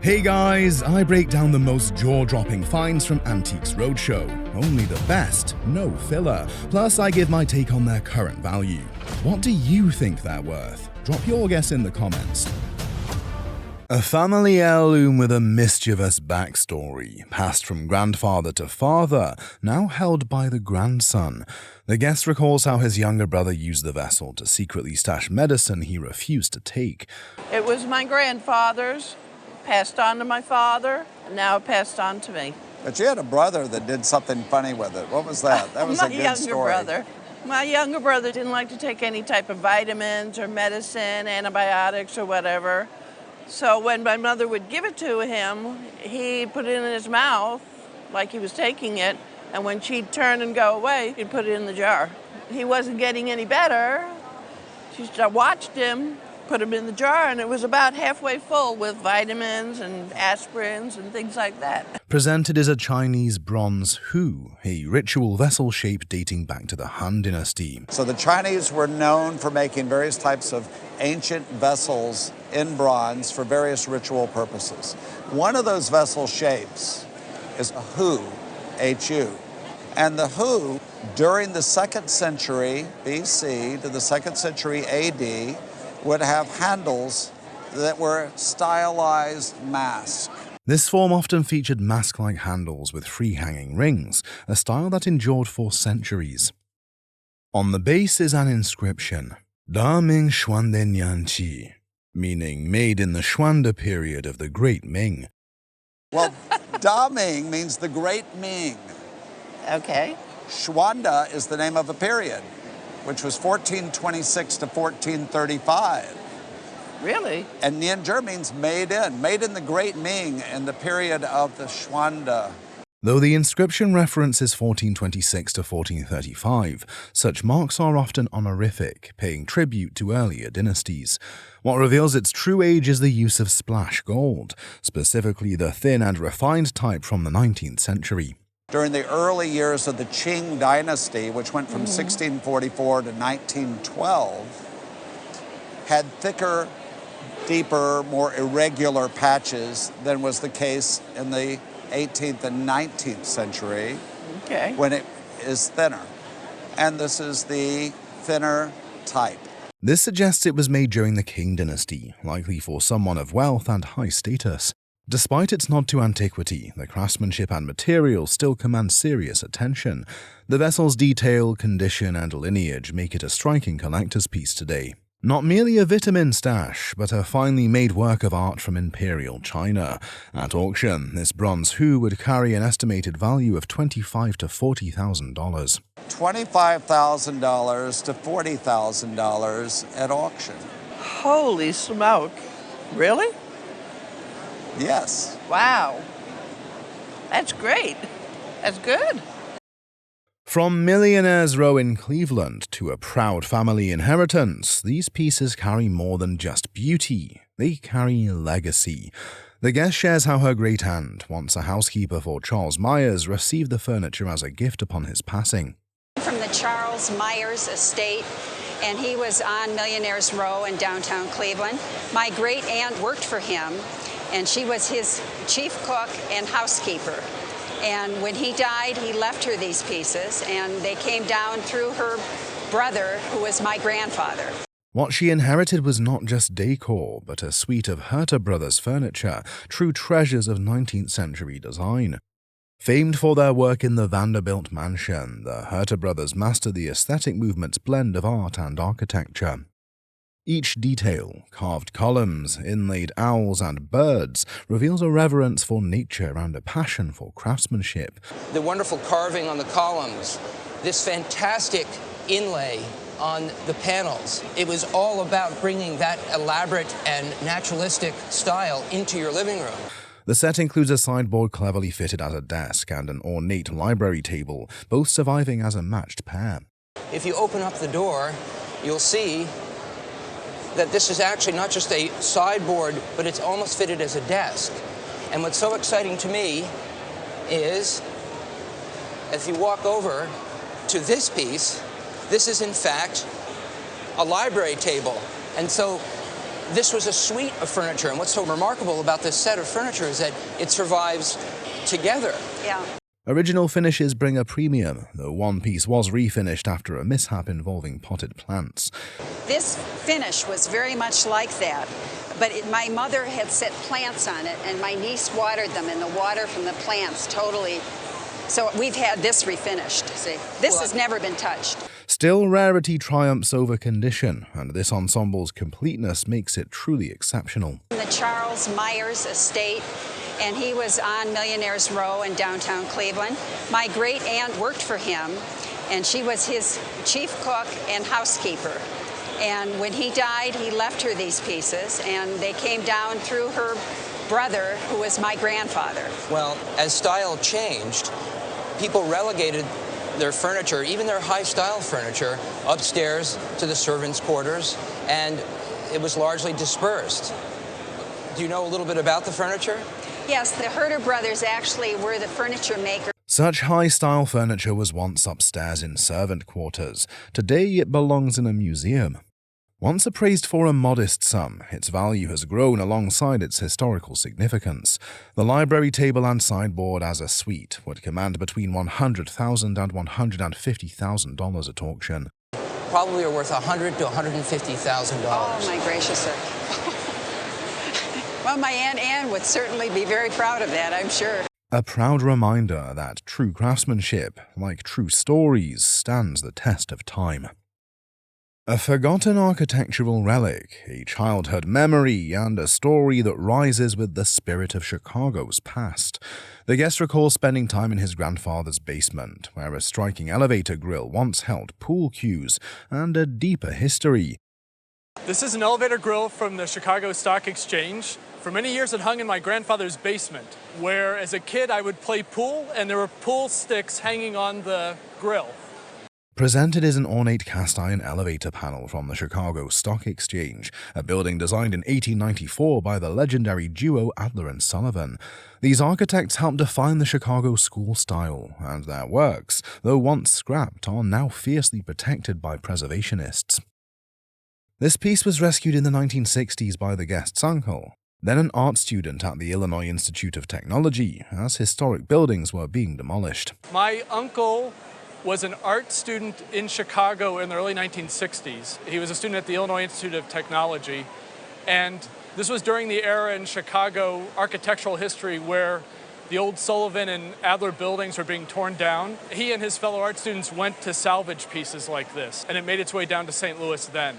Hey guys, I break down the most jaw-dropping finds from Antiques Roadshow. Only the best, no filler. Plus, I give my take on their current value. What do you think they're worth? Drop your guess in the comments. A family heirloom with a mischievous backstory, passed from grandfather to father, now held by the grandson. The guest recalls how his younger brother used the vessel to secretly stash medicine he refused to take. It was my grandfather's, passed on to my father, and now passed on to me. But you had a brother that did something funny with it. What was that? That was a good story. My younger brother didn't like to take any type of vitamins or medicine, antibiotics or whatever. So when my mother would give it to him, he put it in his mouth like he was taking it, and when she'd turn and go away, he'd put it in the jar. He wasn't getting any better. She watched him, put him in the jar, and it was about halfway full with vitamins and aspirins and things like that. Presented as a Chinese bronze hu, a ritual vessel shape dating back to the Han Dynasty. So the Chinese were known for making various types of ancient vessels in bronze for various ritual purposes. One of those vessel shapes is a hu, H-U. And the hu, during the 2nd century BC to the 2nd century AD, would have handles that were stylized masks. This form often featured mask-like handles with free-hanging rings, a style that endured for centuries. On the base is an inscription, Da Ming Xuande Nian Qi, meaning made in the Xuande period of the Great Ming. Well, Da Ming means the Great Ming. Okay. Xuande is the name of a period, which was 1426 to 1435. Really? And Nianzhi means made in the Great Ming in the period of the Xuande. Though the inscription references 1426 to 1435, such marks are often honorific, paying tribute to earlier dynasties. What reveals its true age is the use of splash gold, specifically the thin and refined type from the 19th century. During the early years of the Qing dynasty, which went from 1644 to 1912, had thicker, deeper, more irregular patches than was the case in the 18th and 19th century, when it is thinner. And this is the thinner type. This suggests it was made during the Qing dynasty, likely for someone of wealth and high status. Despite its nod to antiquity, the craftsmanship and materials still command serious attention. The vessel's detail, condition, and lineage make it a striking collector's piece today. Not merely a vitamin stash, but a finely made work of art from Imperial China. At auction, this bronze hu would carry an estimated value of $25,000 to $40,000. $25,000 to $40,000 at auction. Holy smoke. Really? Yes. Wow. That's great. That's good. From Millionaire's Row in Cleveland to a proud family inheritance, these pieces carry more than just beauty. They carry legacy. The guest shares how her great-aunt, once a housekeeper for Charles Myers, received the furniture as a gift upon his passing. From the Charles Myers estate, and he was on Millionaire's Row in downtown Cleveland. My great-aunt worked for him, and she was his chief cook and housekeeper. And when he died, he left her these pieces, and they came down through her brother, who was my grandfather. What she inherited was not just decor, but a suite of Herter brothers furniture, true treasures of 19th century design. Famed for their work in the Vanderbilt mansion, the Herter brothers mastered the aesthetic movement's blend of art and architecture. Each detail, carved columns, inlaid owls and birds, reveals a reverence for nature and a passion for craftsmanship. The wonderful carving on the columns, this fantastic inlay on the panels. It was all about bringing that elaborate and naturalistic style into your living room. The set includes a sideboard cleverly fitted as a desk and an ornate library table, both surviving as a matched pair. If you open up the door, you'll see that this is actually not just a sideboard, but it's almost fitted as a desk. And what's so exciting to me is, as you walk over to this piece, this is in fact a library table. And so This was a suite of furniture, and what's so remarkable about this set of furniture is that it survives together. Yeah. Original finishes bring a premium, though one piece was refinished after a mishap involving potted plants. This finish was very much like that, but my mother had set plants on it, and my niece watered them, and the water from the plants totally... So we've had this refinished, see. This has never been touched. Still, rarity triumphs over condition, and this ensemble's completeness makes it truly exceptional. The Charles Myers estate, and he was on Millionaires Row in downtown Cleveland. My great aunt worked for him, and she was his chief cook and housekeeper. And when he died, he left her these pieces, and they came down through her brother, who was my grandfather. Well, as style changed, people relegated their furniture, even their high-style furniture, upstairs to the servants' quarters, and it was largely dispersed. Do you know a little bit about the furniture? Yes, the Herter brothers actually were the furniture makers. Such high-style furniture was once upstairs in servant quarters. Today it belongs in a museum. Once appraised for a modest sum, its value has grown alongside its historical significance. The library table and sideboard as a suite would command between $100,000 and $150,000 at auction. Probably are worth $100,000 to $150,000. Oh, my gracious sir. Well, my Aunt Anne would certainly be very proud of that, I'm sure. A proud reminder that true craftsmanship, like true stories, stands the test of time. A forgotten architectural relic, a childhood memory, and a story that rises with the spirit of Chicago's past. The guest recalls spending time in his grandfather's basement, where a striking elevator grill once held pool cues and a deeper history. This is an elevator grill from the Chicago Stock Exchange. For many years it hung in my grandfather's basement, where as a kid I would play pool and there were pool sticks hanging on the grill. Presented is an ornate cast-iron elevator panel from the Chicago Stock Exchange, a building designed in 1894 by the legendary duo Adler and Sullivan. These architects helped define the Chicago school style, and their works, though once scrapped, are now fiercely protected by preservationists. This piece was rescued in the 1960s by the guest's uncle, then an art student at the Illinois Institute of Technology, as historic buildings were being demolished. My uncle was an art student in Chicago in the early 1960s. He was a student at the Illinois Institute of Technology, and this was during the era in Chicago architectural history where the old Sullivan and Adler buildings were being torn down. He and his fellow art students went to salvage pieces like this, and it made its way down to St. Louis then.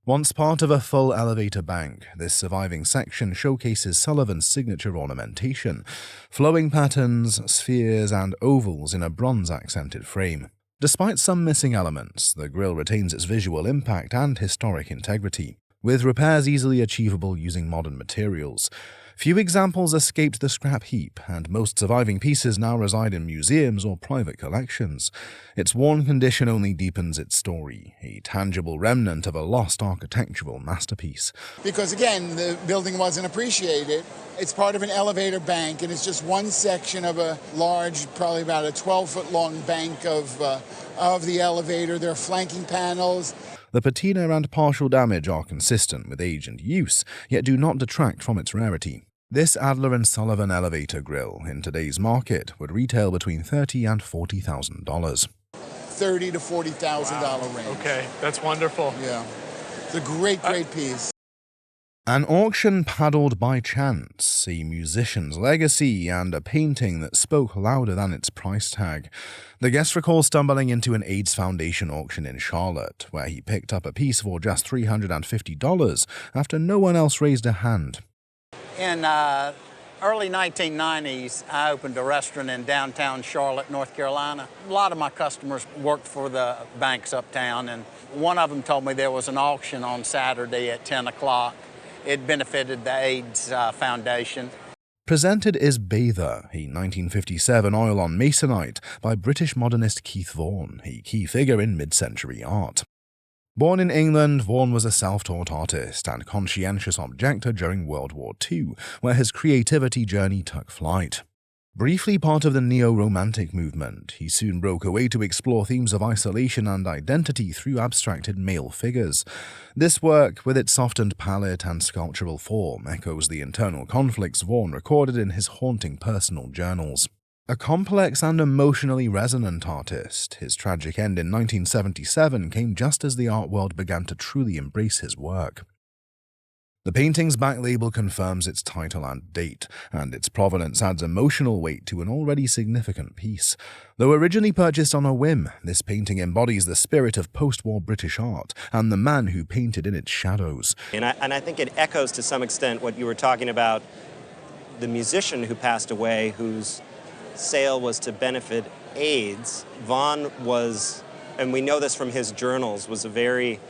Once part of a full elevator bank, this surviving section showcases Sullivan's signature ornamentation, flowing patterns, spheres, and ovals in a bronze-accented frame. Despite some missing elements, the grille retains its visual impact and historic integrity, with repairs easily achievable using modern materials. Few examples escaped the scrap heap, and most surviving pieces now reside in museums or private collections. Its worn condition only deepens its story, a tangible remnant of a lost architectural masterpiece. Because again, the building wasn't appreciated. It's part of an elevator bank, and it's just one section of a large, probably about a 12-foot-long bank of the elevator. There are flanking panels. The patina and partial damage are consistent with age and use, yet do not detract from its rarity. This Adler and Sullivan elevator grill in today's market would retail between $30,000 and $40,000. $30,000 to $40,000 range. Okay, that's wonderful. Yeah, it's a great piece. An auction paddled by chance, a musician's legacy, and a painting that spoke louder than its price tag. The guest recalls stumbling into an AIDS Foundation auction in Charlotte, where he picked up a piece for just $350 after no one else raised a hand. In early 1990s, I opened a restaurant in downtown Charlotte, North Carolina. A lot of my customers worked for the banks uptown, and one of them told me there was an auction on Saturday at 10 o'clock. It benefited the AIDS Foundation. Presented is Bather, a 1957 oil on masonite by British modernist Keith Vaughn, a key figure in mid-century art. Born in England, Vaughn was a self-taught artist and conscientious objector during World War II, where his creativity journey took flight. Briefly part of the neo-romantic movement, he soon broke away to explore themes of isolation and identity through abstracted male figures. This work, with its softened palette and sculptural form, echoes the internal conflicts Vaughn recorded in his haunting personal journals. A complex and emotionally resonant artist, his tragic end in 1977 came just as the art world began to truly embrace his work. The painting's back label confirms its title and date, and its provenance adds emotional weight to an already significant piece. Though originally purchased on a whim, this painting embodies the spirit of post-war British art and the man who painted in its shadows. And I think it echoes to some extent what you were talking about, the musician who passed away, whose sale was to benefit AIDS. Vaughn was, and we know this from his journals, was a very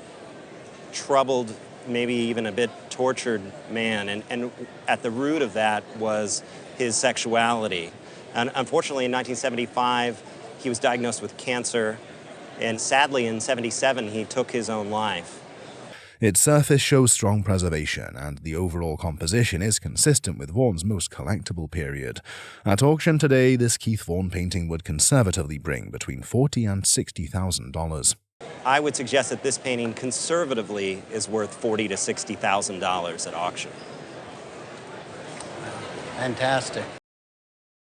troubled, maybe even a bit tortured man, and at the root of that was his sexuality. And unfortunately in 1975 he was diagnosed with cancer, and sadly in 1977 he took his own life. Its surface shows strong preservation, and the overall composition is consistent with Vaughn's most collectible period. At auction today, this Keith Vaughn painting would conservatively bring between $40,000 and $60,000. I would suggest that this painting conservatively is worth $40,000 to $60,000 at auction. Fantastic.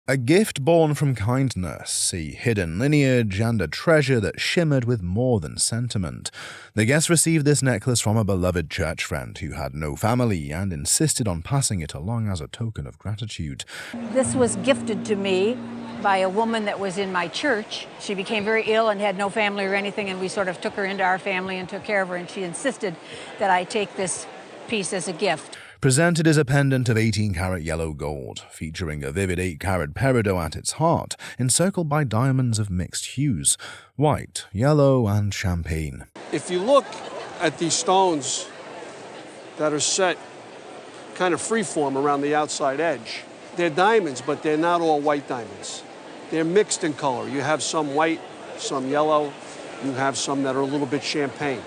A gift born from kindness, a hidden lineage, and a treasure that shimmered with more than sentiment. The guest received this necklace from a beloved church friend who had no family and insisted on passing it along as a token of gratitude. This was gifted to me by a woman that was in my church. She became very ill and had no family or anything, and we sort of took her into our family and took care of her, and she insisted that I take this piece as a gift. Presented as a pendant of 18-karat yellow gold, featuring a vivid 8-karat peridot at its heart, encircled by diamonds of mixed hues, white, yellow, and champagne. If you look at these stones that are set kind of freeform around the outside edge, they're diamonds, but they're not all white diamonds. They're mixed in color. You have some white, some yellow, you have some that are a little bit champagne.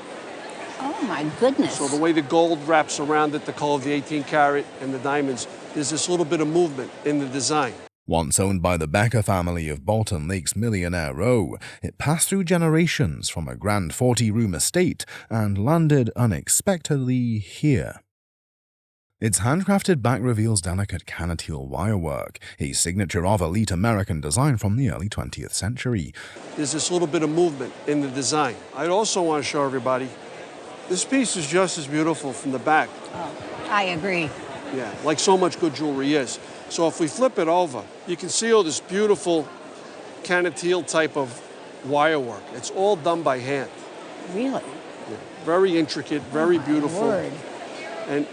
Oh my goodness. So the way the gold wraps around it, the color of the 18-karat and the diamonds, there's this little bit of movement in the design. Once owned by the Becker family of Bolton Lake's Millionaire Row, it passed through generations from a grand 40-room estate and landed unexpectedly here. Its handcrafted back reveals delicate canotile wirework, a signature of elite American design from the early 20th century. There's this little bit of movement in the design. I'd also want to show everybody, this piece is just as beautiful from the back. Oh, I agree. Yeah, like so much good jewelry is. So if we flip it over, you can see all this beautiful canotile type of wirework. It's all done by hand. Really? Yeah. Very intricate, very beautiful. Word. And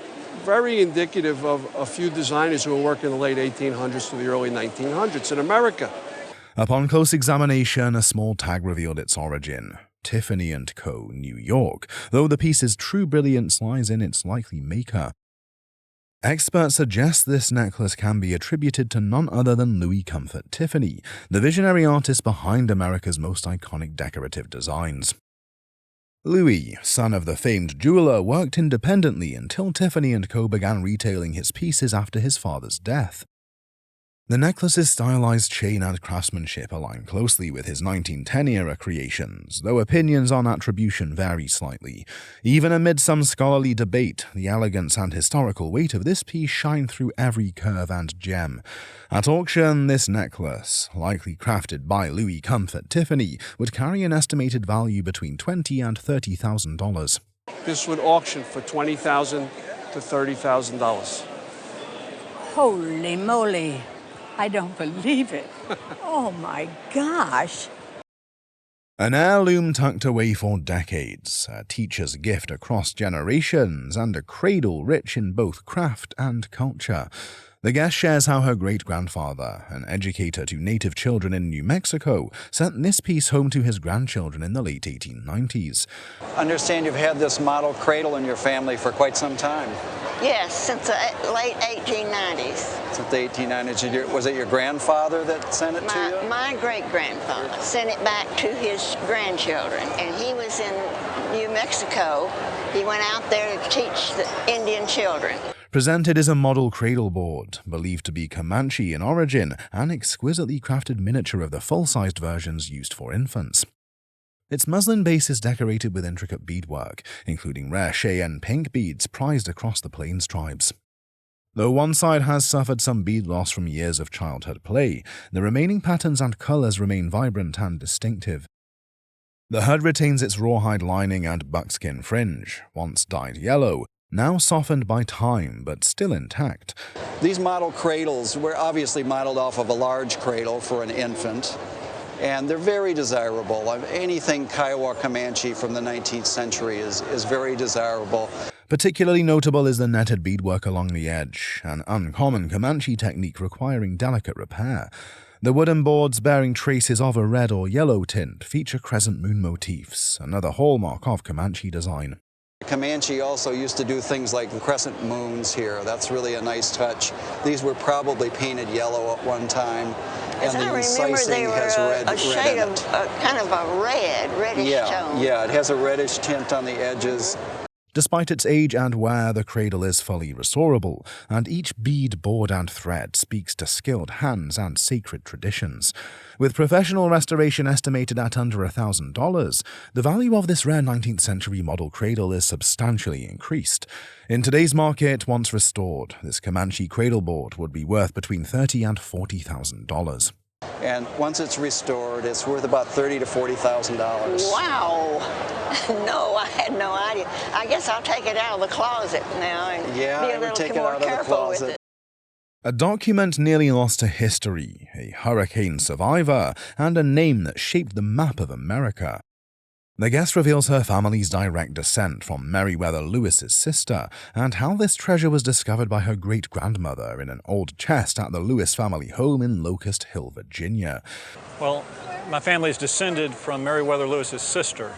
very indicative of a few designers who were working in the late 1800s to the early 1900s in America. Upon close examination, a small tag revealed its origin. Tiffany & Co., New York, though the piece's true brilliance lies in its likely maker. Experts suggest this necklace can be attributed to none other than Louis Comfort Tiffany, the visionary artist behind America's most iconic decorative designs. Louis, son of the famed jeweler, worked independently until Tiffany & Co. began retailing his pieces after his father's death. The necklace's stylized chain and craftsmanship align closely with his 1910-era creations, though opinions on attribution vary slightly. Even amid some scholarly debate, the elegance and historical weight of this piece shine through every curve and gem. At auction, this necklace, likely crafted by Louis Comfort Tiffany, would carry an estimated value between $20,000 and $30,000. This would auction for $20,000 to $30,000. Holy moly. I don't believe it. Oh my gosh. An heirloom tucked away for decades, a teacher's gift across generations, and a cradle rich in both craft and culture. The guest shares how her great-grandfather, an educator to native children in New Mexico, sent this piece home to his grandchildren in the late 1890s. I understand you've had this model cradle in your family for quite some time. Yes, since the late 1890s. Since the 1890s. Was it your grandfather that sent it to you? My great-grandfather sent it back to his grandchildren, and he was in New Mexico. He went out there to teach the Indian children. Presented is a model cradle board, believed to be Comanche in origin, an exquisitely crafted miniature of the full-sized versions used for infants. Its muslin base is decorated with intricate beadwork, including rare Cheyenne pink beads prized across the Plains tribes. Though one side has suffered some bead loss from years of childhood play, the remaining patterns and colors remain vibrant and distinctive. The hood retains its rawhide lining and buckskin fringe, once dyed yellow, now softened by time but still intact. These model cradles were obviously modeled off of a large cradle for an infant, and they're very desirable. Anything Kiowa Comanche from the 19th century is very desirable. Particularly notable is the netted beadwork along the edge, an uncommon Comanche technique requiring delicate repair. The wooden boards bearing traces of a red or yellow tint feature crescent moon motifs, another hallmark of Comanche design. Comanche also used to do things like crescent moons here. That's really a nice touch. These were probably painted yellow at one time, and the incising has red a shade in of it. kind of a reddish tone. Yeah, it has a reddish tint on the edges. Despite its age and wear, the cradle is fully restorable, and each bead, board, and thread speaks to skilled hands and sacred traditions. With professional restoration estimated at under $1,000, the value of this rare 19th century model cradle is substantially increased. In today's market, once restored, this Comanche cradle board would be worth between $30,000 and $40,000. And once it's restored, it's worth about $30,000 to $40,000. Wow! No, I had no idea. I guess I'll take it out of the closet now and be a little more careful with it. A document nearly lost to history, a hurricane survivor, and a name that shaped the map of America. The guest reveals her family's direct descent from Merryweather Lewis's sister, and how this treasure was discovered by her great-grandmother in an old chest at the Lewis family home in Locust Hill, Virginia. Well, my family is descended from Merryweather Lewis's sister,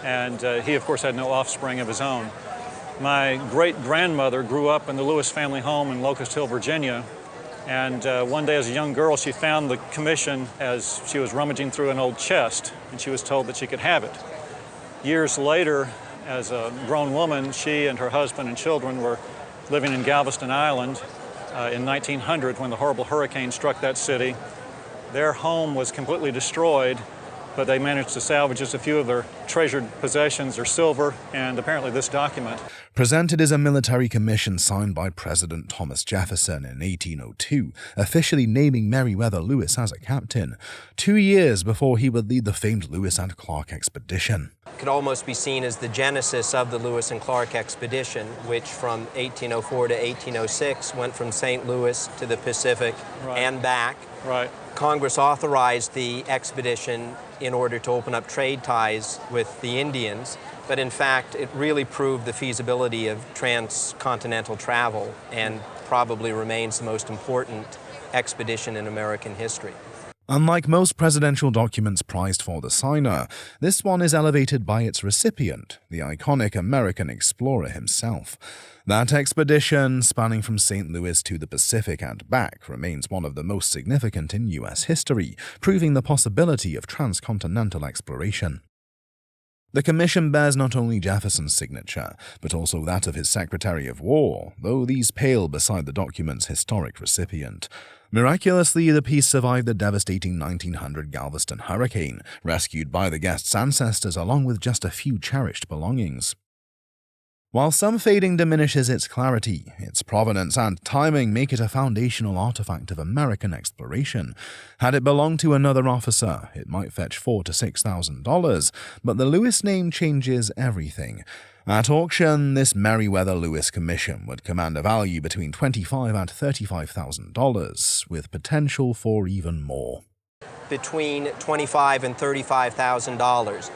and he, of course, had no offspring of his own. My great-grandmother grew up in the Lewis family home in Locust Hill, Virginia, and one day as a young girl, she found the commission as she was rummaging through an old chest, and she was told that she could have it. Years later, as a grown woman, she and her husband and children were living in Galveston Island in 1900 when the horrible hurricane struck that city. Their home was completely destroyed, but they managed to salvage just a few of their treasured possessions, their silver, and apparently this document. Presented is a military commission signed by President Thomas Jefferson in 1802, officially naming Merryweather Lewis as a captain, 2 years before he would lead the famed Lewis and Clark expedition. It could almost be seen as the genesis of the Lewis and Clark expedition, which from 1804 to 1806 went from St. Louis to the Pacific and back. Right. Congress authorized the expedition in order to open up trade ties with the Indians, but in fact it really proved the feasibility of transcontinental travel and probably remains the most important expedition in American history. Unlike most presidential documents prized for the signer, this one is elevated by its recipient, the iconic American explorer himself. That expedition, spanning from St. Louis to the Pacific and back, remains one of the most significant in U.S. history, proving the possibility of transcontinental exploration. The commission bears not only Jefferson's signature, but also that of his Secretary of War, though these pale beside the document's historic recipient. Miraculously, the piece survived the devastating 1900 Galveston hurricane, rescued by the guest's ancestors along with just a few cherished belongings. While some fading diminishes its clarity, its provenance and timing make it a foundational artifact of American exploration. Had it belonged to another officer, it might fetch $4,000 to $6,000, but the Lewis name changes everything. At auction, this Merryweather Lewis commission would command a value between $25,000 and $35,000, with potential for even more. Between $25,000 and $35,000.